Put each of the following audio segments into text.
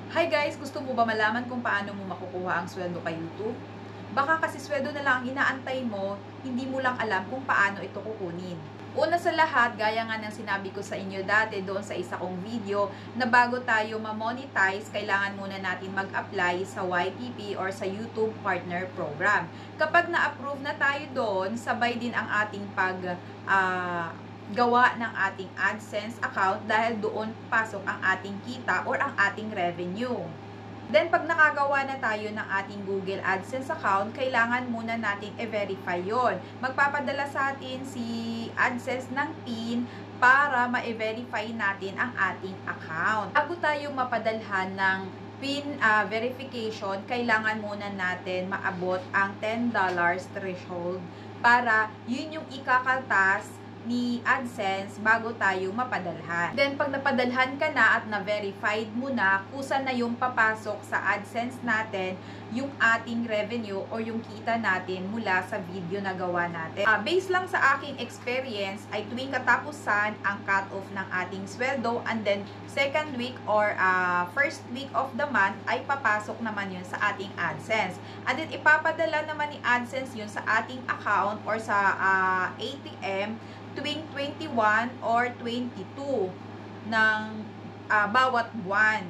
Hi guys! Gusto mo ba malaman kung paano mo makukuha ang sweldo kay YouTube? Baka kasi sweldo na lang ang inaantay mo, hindi mo lang alam kung paano ito kukunin. Una sa lahat, gaya nga ng sinabi ko sa inyo dati doon sa isa kong video, na bago tayo ma-monetize, kailangan muna natin mag-apply sa YPP or sa YouTube Partner Program. Kapag na-approve na tayo doon, sabay din ang ating gawa ng ating AdSense account dahil doon pasok ang ating kita or ang ating revenue. Then, pag nakagawa na tayo ng ating Google AdSense account, kailangan muna nating i-verify yon. Magpapadala sa atin si AdSense ng PIN para ma-verify natin ang ating account. Bago tayo mapadalhan ng PIN verification, kailangan muna natin maabot ang $10 threshold para yun yung ikakaltas ni AdSense bago tayo mapadalhan. Then, pag napadalhan ka na at na-verified mo na, kusa na yung papasok sa AdSense natin yung ating revenue or yung kita natin mula sa video na gawa natin. Based lang sa aking experience, ay tuwing katapusan ang cut-off ng ating sweldo, and then second week or first week of the month ay papasok naman yun sa ating AdSense. And then, ipapadala naman ni AdSense yun sa ating account or sa ATM tuwing 21 or 22 ng bawat buwan.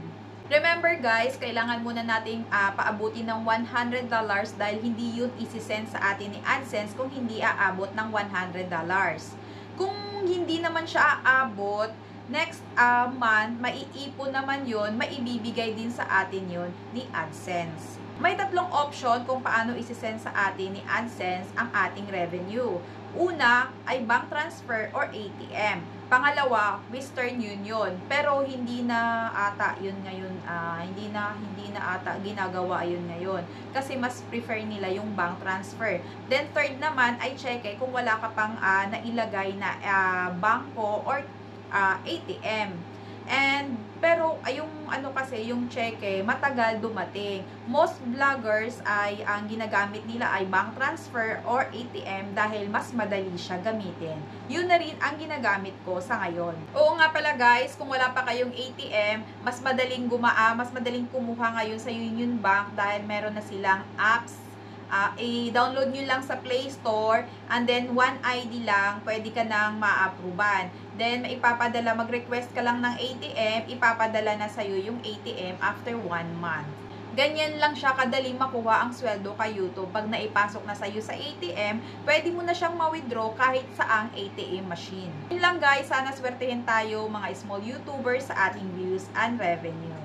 Remember guys, kailangan muna nating paabutin ng $100 dahil hindi yun isi-send sa atin ni AdSense kung hindi aabot ng $100. Kung hindi naman siya aabot, next month, maiipon naman yun, maibibigay din sa atin yun ni AdSense. May tatlong option kung paano isi-send sa atin ni AdSense ang ating revenue. Una ay bank transfer or ATM. Pangalawa, Western Union. Pero hindi na ata yun ngayon, hindi na ata ginagawa yun ngayon. Kasi mas prefer nila yung bank transfer. Then third naman ay cheque kung wala ka pang nailagay na bangko or ATM. Pero yung kasi yung cheque matagal dumating. Most vloggers ay ang ginagamit nila ay bank transfer or ATM dahil mas madali siya gamitin. Yun na rin ang ginagamit ko sa ngayon. Oo nga pala guys, kung wala pa kayong ATM, mas madaling kumuha ngayon sa Union Bank dahil meron na silang apps. I-download nyo lang sa Play Store, and then one ID lang, pwede ka nang ma-approvean. Then, maipapadala, mag-request ka lang ng ATM, ipapadala na sa'yo yung ATM after 1 month. Ganyan lang siya kadaling makuha ang sweldo kay YouTube. Pag naipasok na sa'yo sa ATM, pwede mo na siyang ma-withdraw kahit saang ATM machine. Yun lang guys, sana swertehin tayo mga small YouTubers sa ating views and revenue.